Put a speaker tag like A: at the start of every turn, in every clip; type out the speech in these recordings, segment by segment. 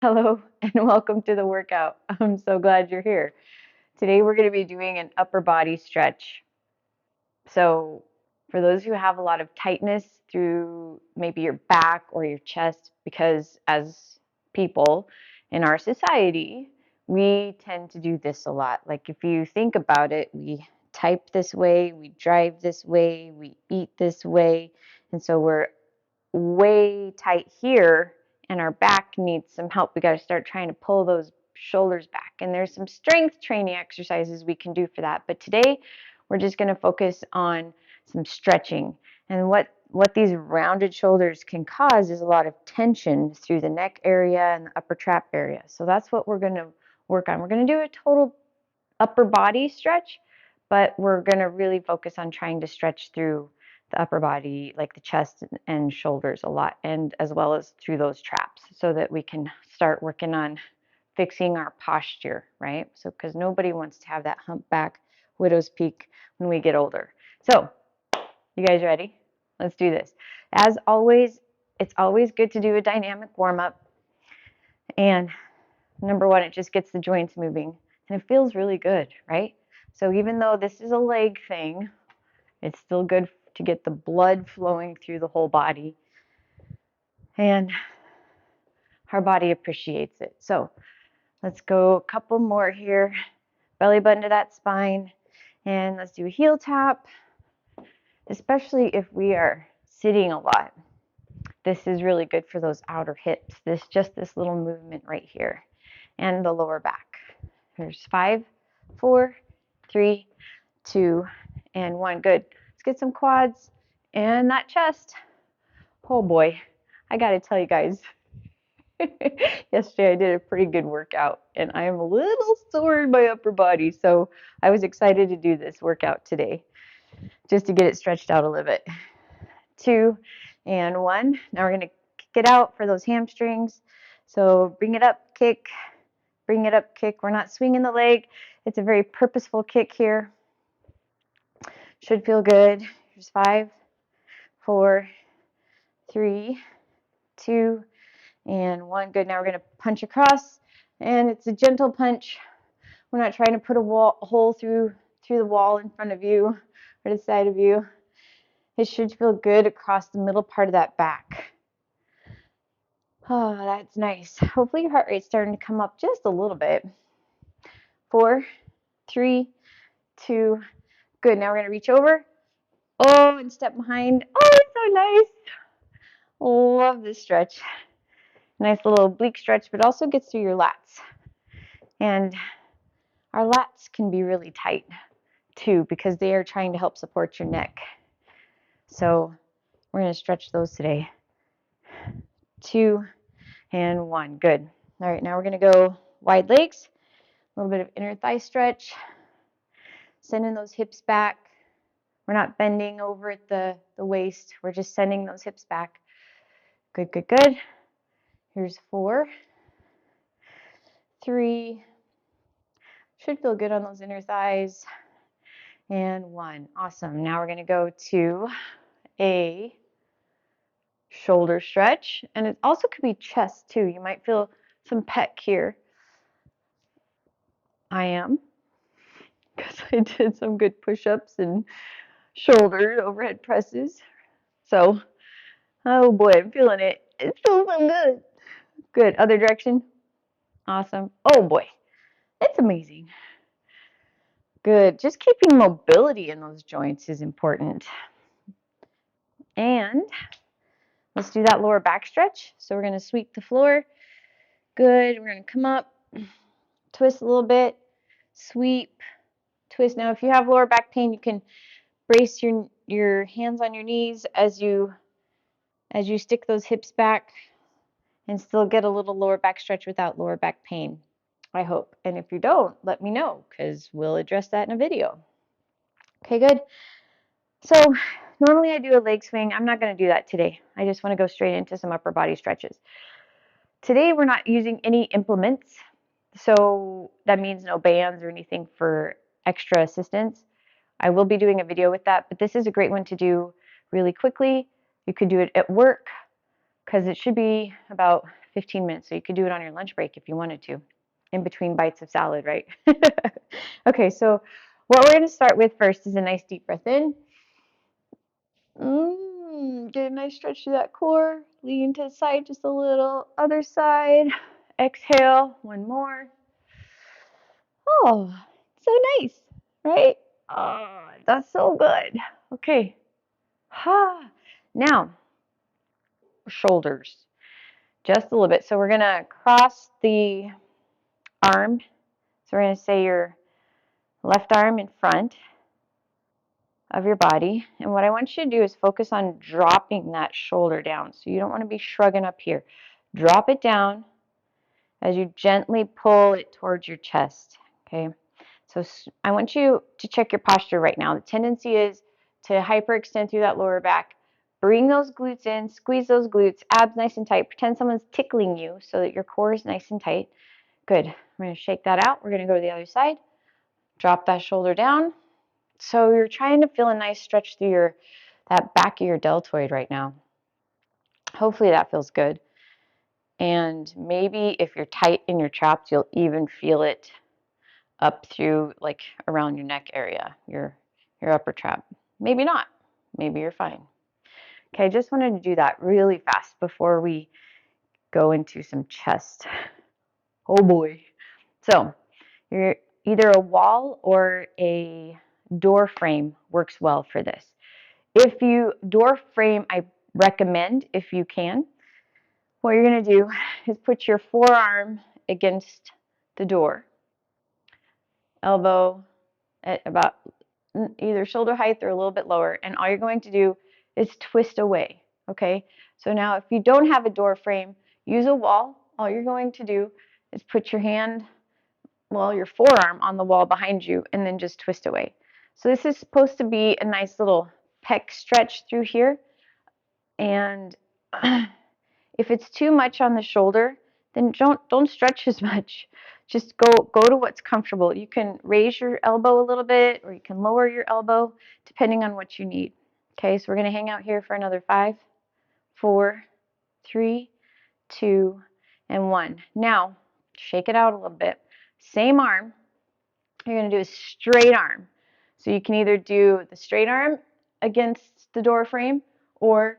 A: Hello and welcome to the workout. I'm so glad you're here. Today we're going to be doing an upper body stretch. So, for those who have a lot of tightness through maybe your back or your chest, because as people in our society, we tend to do this a lot. Like if you think about it, we type this way, we drive this way, we eat this way, and so we're way tight here and our back needs some help. We got to start trying to pull those shoulders back. And there's some strength training exercises we can do for that. But today we're just going to focus on some stretching. And what these rounded shoulders can cause is a lot of tension through the neck area and the upper trap area. So that's what we're going to work on. We're going to do a total upper body stretch, but we're going to really focus on trying to stretch through the upper body, like the chest and shoulders a lot, and as well as through those traps, so that we can start working on fixing our posture, right? So, because nobody wants to have that humpback widow's peak when we get older. So, you guys ready? Let's do this. As always, it's always good to do a dynamic warm up. And number one, it just gets the joints moving and it feels really good, right? So even though this is a leg thing, it's still good to get the blood flowing through the whole body. And our body appreciates it. So let's go a couple more here. Belly button to that spine. And let's do a heel tap, especially if we are sitting a lot. This is really good for those outer hips. This little movement right here and the lower back. There's 5, 4, 3, 2, and 1. Good. Let's get some quads and that chest. Oh boy, I gotta tell you guys, yesterday I did a pretty good workout and I am a little sore in my upper body, so I was excited to do this workout today just to get it stretched out a little bit. 2 and 1. Now we're gonna kick it out for those hamstrings. So bring it up, kick, bring it up, kick. We're not swinging the leg. It's a very purposeful kick here. Should feel good. Here's 5, 4, 3, 2, and 1. Good. Now we're going to punch across, and it's a gentle punch. We're not trying to put a hole through the wall in front of you or the side of you. It should feel good across the middle part of that back. Oh, that's nice. Hopefully your heart rate's starting to come up just a little bit. 4, 3, 2. Good. Now we're going to reach over. Oh, and step behind. Oh, it's so nice. Love this stretch. Nice little oblique stretch, but also gets through your lats. And our lats can be really tight too because they are trying to help support your neck. So we're going to stretch those today. 2 and 1. Good. All right, now we're going to go wide legs, a little bit of inner thigh stretch, sending those hips back. We're not bending over at the waist. We're just sending those hips back. Good, good, good. Here's 4, 3. Should feel good on those inner thighs. And 1. Awesome. Now we're going to go to a shoulder stretch. And it also could be chest too. You might feel some pec here. I am, because I did some good push-ups and shoulder overhead presses. So, oh boy, I'm feeling it. It feels so good. Good. Other direction. Awesome. Oh boy, it's amazing. Good. Just keeping mobility in those joints is important. And let's do that lower back stretch. So we're going to sweep the floor. Good. We're going to come up, twist a little bit, sweep, twist. Now, if you have lower back pain, you can brace your hands on your knees as you stick those hips back and still get a little lower back stretch without lower back pain, I hope. And if you don't, let me know because we'll address that in a video. Okay, good. So normally I do a leg swing. I'm not going to do that today. I just want to go straight into some upper body stretches. Today we're not using any implements, so that means no bands or anything for extra assistance. I will be doing a video with that, but this is a great one to do really quickly. You could do it at work, because it should be about 15 minutes. So you could do it on your lunch break if you wanted to, in between bites of salad, right? Okay, so what we're going to start with first is a nice deep breath in. Get a nice stretch through that core. Lean to the side just a little. Other side. Exhale. One more. Oh, so nice, right? Oh, that's so good. Okay. Now, shoulders. Just a little bit. So we're going to cross the arm. So we're going to say your left arm in front of your body. And what I want you to do is focus on dropping that shoulder down. So you don't want to be shrugging up here. Drop it down as you gently pull it towards your chest. Okay. So I want you to check your posture right now. The tendency is to hyperextend through that lower back. Bring those glutes in, squeeze those glutes, abs nice and tight. Pretend someone's tickling you so that your core is nice and tight. Good. We're going to shake that out. We're going to go to the other side. Drop that shoulder down. So you're trying to feel a nice stretch through that back of your deltoid right now. Hopefully that feels good. And maybe if you're tight in your traps, you'll even feel it up through like around your neck area, your upper trap. Maybe not. Maybe you're fine. Okay, I just wanted to do that really fast before we go into some chest. Oh boy. So you're either a wall or a door frame works well for this. If you door frame, I recommend if you can, what you're going to do is put your forearm against the door, elbow at about either shoulder height or a little bit lower, and all you're going to do is twist away, okay? So now if you don't have a door frame, use a wall. All you're going to do is put your hand, well, your forearm on the wall behind you, and then just twist away. So this is supposed to be a nice little pec stretch through here, and if it's too much on the shoulder, then don't stretch as much. Just go to what's comfortable. You can raise your elbow a little bit, or you can lower your elbow depending on what you need. Okay, so we're going to hang out here for another 5, 4, 3, 2, and 1. Now, shake it out a little bit. Same arm. You're going to do a straight arm. So you can either do the straight arm against the door frame or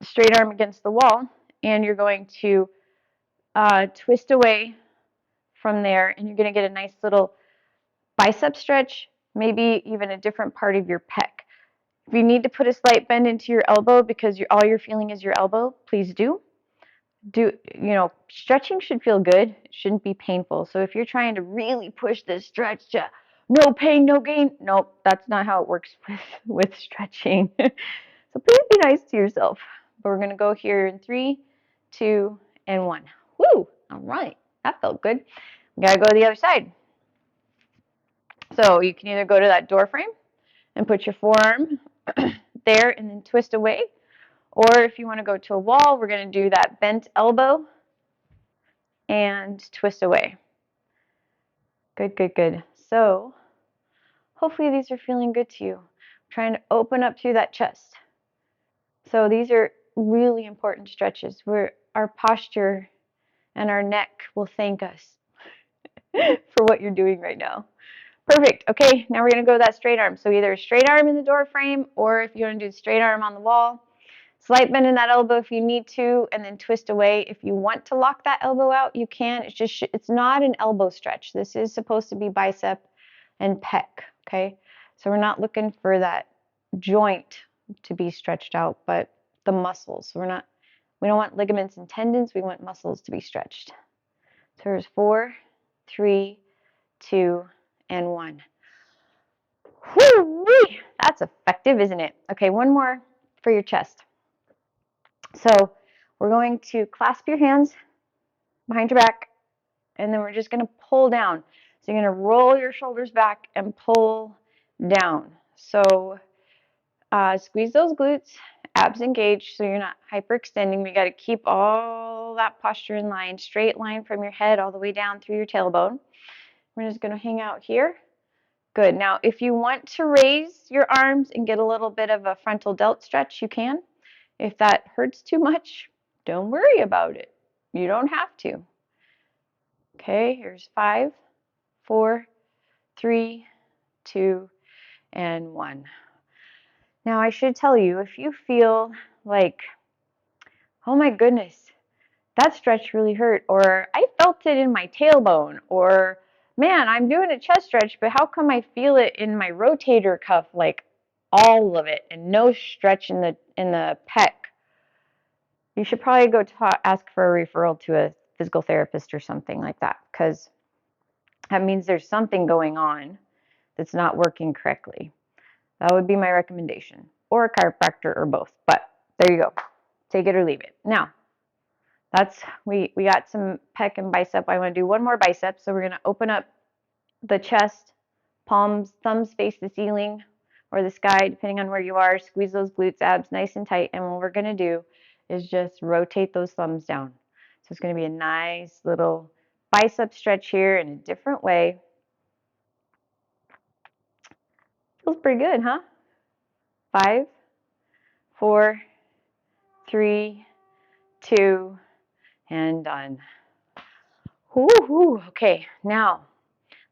A: straight arm against the wall, and you're going to twist away from there, and you're going to get a nice little bicep stretch, maybe even a different part of your pec. If you need to put a slight bend into your elbow because all you're feeling is your elbow, please do. Stretching should feel good. It shouldn't be painful. So if you're trying to really push this stretch to no pain, no gain, nope, that's not how it works with stretching. So please be nice to yourself. But we're going to go here in 3, 2, and 1. Woo! All right. That felt good. We got to go to the other side. So you can either go to that door frame and put your forearm there and then twist away. Or if you want to go to a wall, we're going to do that bent elbow and twist away. Good, good, good. So hopefully these are feeling good to you. I'm trying to open up through that chest. So these are really important stretches where our posture and our neck will thank us for what you're doing right now. Perfect. Okay, now we're going to go to that straight arm. So either a straight arm in the door frame, or if you want to do straight arm on the wall, slight bend in that elbow if you need to, and then twist away. If you want to lock that elbow out, you can. It's not an elbow stretch. This is supposed to be bicep and pec, okay? So we're not looking for that joint to be stretched out, but the muscles. We don't want ligaments and tendons. We want muscles to be stretched. So there's 4, 3, 2, and 1. Whoo-wee! That's effective, isn't it? Okay, one more for your chest. So we're going to clasp your hands behind your back, and then we're just going to pull down. So you're going to roll your shoulders back and pull down. So squeeze those glutes, abs engaged so you're not hyperextending. We got to keep all that posture in line, straight line from your head all the way down through your tailbone. We're just going to hang out here. Good. Now, if you want to raise your arms and get a little bit of a frontal delt stretch, you can. If that hurts too much, Don't worry about it. You don't have to. Okay, here's 5, 4, 3, 2, and 1. Now, I should tell you, if you feel like, oh my goodness, that stretch really hurt, or I felt it in my tailbone, or man, I'm doing a chest stretch, but how come I feel it in my rotator cuff, like all of it, and no stretch in the pec? You should probably go ask for a referral to a physical therapist or something like that, because that means there's something going on that's not working correctly. That would be my recommendation, or a chiropractor, or both. But there you go. Take it or leave it. Now, we got some pec and bicep. I want to do one more bicep. So we're going to open up the chest, palms, thumbs face the ceiling or the sky, depending on where you are. Squeeze those glutes, abs nice and tight. And what we're going to do is just rotate those thumbs down. So it's going to be a nice little bicep stretch here in a different way. Feels pretty good, huh? 5, 4, 3, 2, and done. Woo-hoo. Okay, now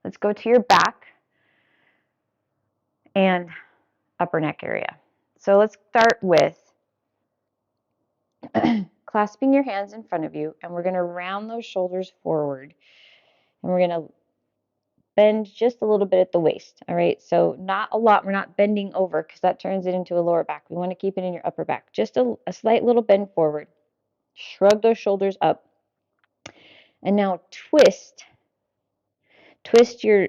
A: let's go to your back and upper neck area. So let's start with clasping your hands in front of you, and we're going to round those shoulders forward, and we're going to bend just a little bit at the waist. All right, so not a lot. We're not bending over because that turns it into a lower back. We want to keep it in your upper back. Just a slight little bend forward. Shrug those shoulders up, and now twist your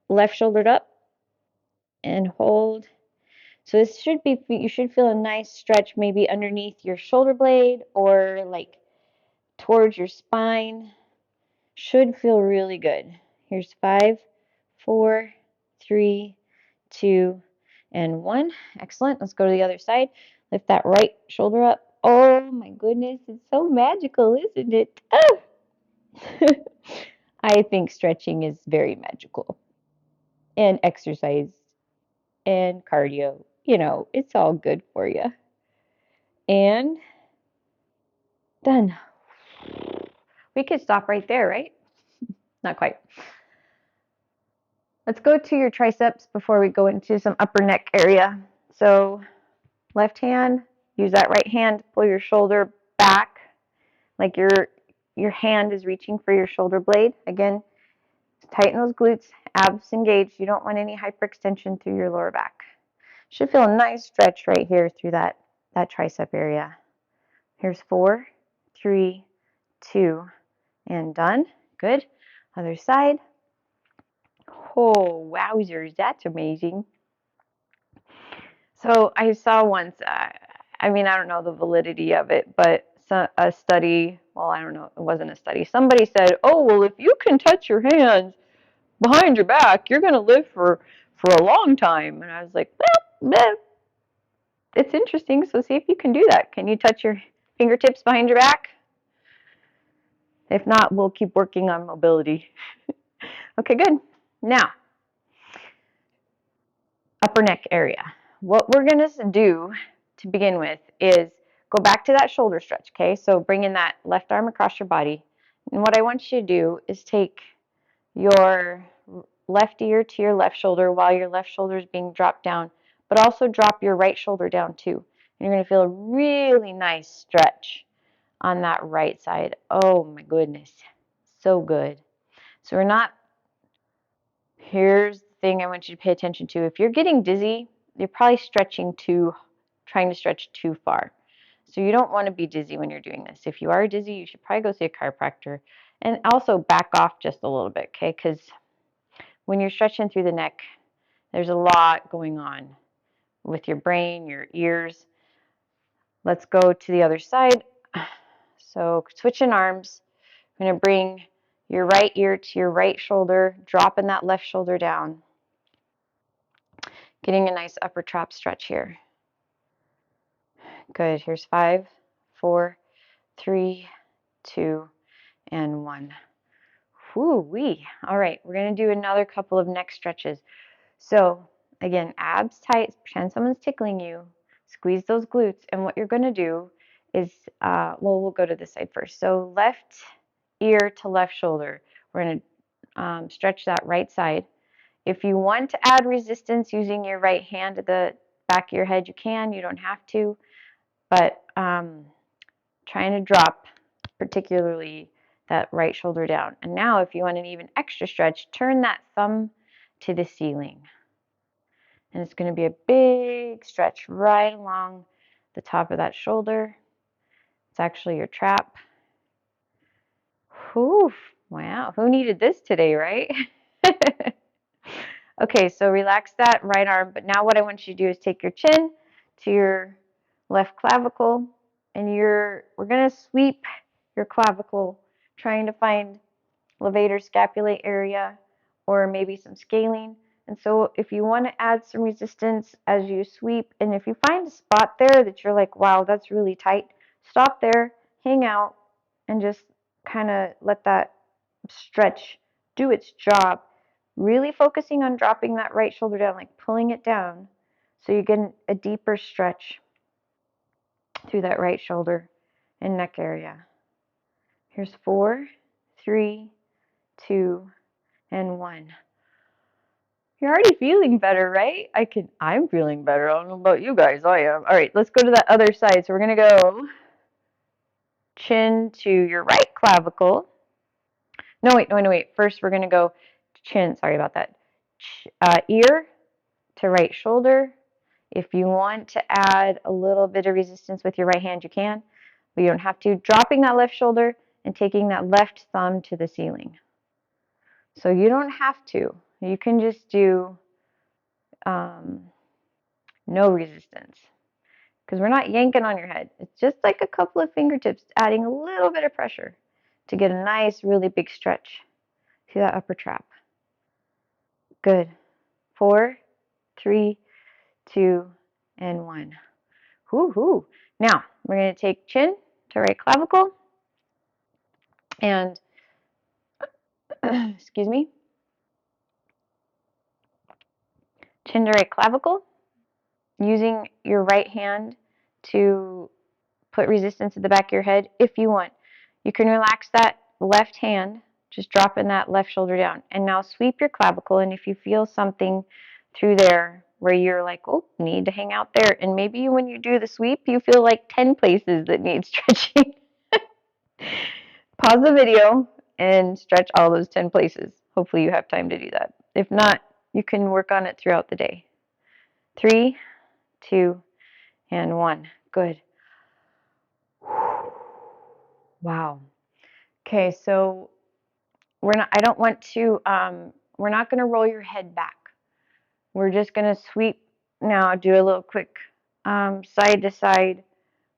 A: left shoulder up and hold. So this should be, you should feel a nice stretch maybe underneath your shoulder blade or like towards your spine. Should feel really good. Here's 5, 4, 3, 2, and 1. Excellent. Let's go to the other side. Lift that right shoulder up. Oh my goodness, it's so magical, isn't it? Oh! I think stretching is very magical. And exercise and cardio, it's all good for you. And done. We could stop right there, right? Not quite. Let's go to your triceps before we go into some upper neck area. So left hand, use that right hand, pull your shoulder back like your hand is reaching for your shoulder blade. Again, tighten those glutes, abs engaged. You don't want any hyperextension through your lower back. Should feel a nice stretch right here through that tricep area. Here's 4, 3, 2, and done. Good. Other side. Oh, wowzers, that's amazing. So I saw once, I don't know the validity of it, but a study, well, I don't know, it wasn't a study. Somebody said, oh, well, if you can touch your hands behind your back, you're going to live for a long time. And I was like, well, it's interesting. So see if you can do that. Can you touch your fingertips behind your back? If not, we'll keep working on mobility. Okay, good. Now, upper neck area. What we're going to do to begin with is go back to that shoulder stretch, okay? So bring in that left arm across your body. And what I want you to do is take your left ear to your left shoulder while your left shoulder is being dropped down, but also drop your right shoulder down too. And you're going to feel a really nice stretch on that right side. Oh my goodness, so good. So we're not, here's the thing I want you to pay attention to. If you're getting dizzy, you're probably trying to stretch too far. So you don't want to be dizzy when you're doing this. If you are dizzy, you should probably go see a chiropractor and also back off just a little bit, okay? Because when you're stretching through the neck, there's a lot going on with your brain, your ears. Let's go to the other side. So switching arms. I'm going to bring your right ear to your right shoulder, dropping that left shoulder down. Getting a nice upper trap stretch here. Good. Here's 5, 4, 3, 2, and 1. Whoo-wee. All right, we're going to do another couple of neck stretches. So again, abs tight, pretend someone's tickling you, squeeze those glutes, and what you're going to do is, well, we'll go to this side first. So left ear to left shoulder. We're going to stretch that right side. If you want to add resistance using your right hand at the back of your head, you can. You don't have to. But trying to drop particularly that right shoulder down. And now if you want an even extra stretch, turn that thumb to the ceiling. And it's going to be a big stretch right along the top of that shoulder. It's actually your trap. Whew, wow, who needed this today, right? Okay, so relax that right arm, but now what I want you to do is take your chin to your left clavicle, and we're going to sweep your clavicle, trying to find levator scapulae area or maybe some scalene. And so if you want to add some resistance as you sweep, and if you find a spot there that you're like, wow, that's really tight, stop there, hang out, and just kind of let that stretch do its job. Really focusing on dropping that right shoulder down, like pulling it down, so you get a deeper stretch through that right shoulder and neck area. Here's 4, 3, 2, and 1. You're already feeling better, right? I'm feeling better. I don't know about you guys. I am. All right, let's go to that other side. So we're going to go chin to your right clavicle. No, wait. First, we're going to go chin. Sorry about that. Ear to right shoulder. If you want to add a little bit of resistance with your right hand, you can, but you don't have to. Dropping that left shoulder and taking that left thumb to the ceiling. So you don't have to. You can just do no resistance, because we're not yanking on your head. It's just like a couple of fingertips adding a little bit of pressure to get a nice, really big stretch to that upper trap. Good. 4, 3, 2, and 1. Whoo-hoo. Now, we're going to take chin to right clavicle and, excuse me, chin to right clavicle, using your right hand to put resistance at the back of your head if you want. You can relax that left hand, just dropping that left shoulder down. And now sweep your clavicle, and if you feel something through there where you're like, oh, need to hang out there, and maybe when you do the sweep, you feel like 10 places that need stretching. Pause the video and stretch all those 10 places. Hopefully you have time to do that. If not, you can work on it throughout the day. 3, 2, and 1. Good. Wow. Okay, so we're not going to roll your head back. We're just going to sweep now, do a little quick side to side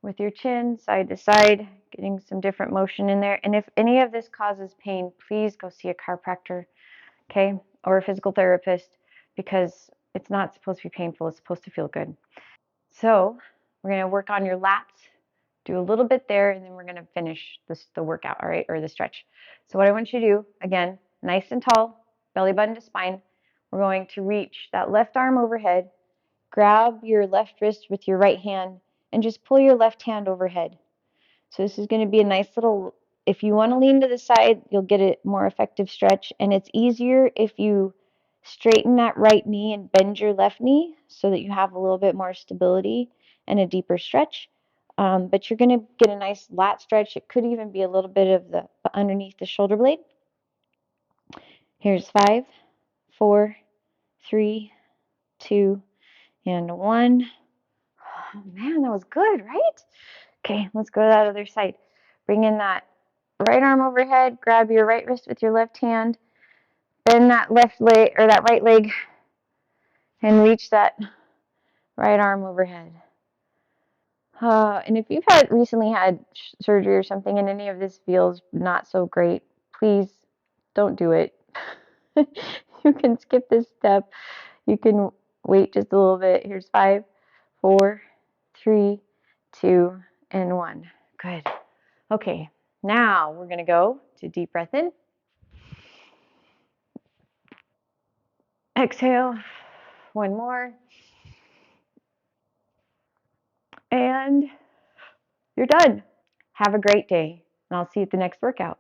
A: with your chin, side to side, getting some different motion in there. And if any of this causes pain, please go see a chiropractor, okay, or a physical therapist, because it's not supposed to be painful. It's supposed to feel good. So we're going to work on your lats, do a little bit there, and then we're going to finish the workout, all right, or the stretch. So what I want you to do, again, nice and tall, belly button to spine. We're going to reach that left arm overhead, grab your left wrist with your right hand, and just pull your left hand overhead. So this is going to be a nice little, if you want to lean to the side, you'll get a more effective stretch. And it's easier if you straighten that right knee and bend your left knee so that you have a little bit more stability and a deeper stretch. But you're going to get a nice lat stretch. It could even be a little bit of the underneath the shoulder blade. Here's 5, 4, 3, 2, and 1. Oh man, that was good, right? Okay, let's go to that other side. Bring in that right arm overhead, grab your right wrist with your left hand, bend that left leg or that right leg, and reach that right arm overhead. And if you've recently had surgery or something and any of this feels not so great, please don't do it. You can skip this step. You can wait just a little bit. Here's 5, 4, 3, 2, and 1. Good. Okay, now we're going to go to deep breath in. Exhale. One more. And you're done. Have a great day, and I'll see you at the next workout.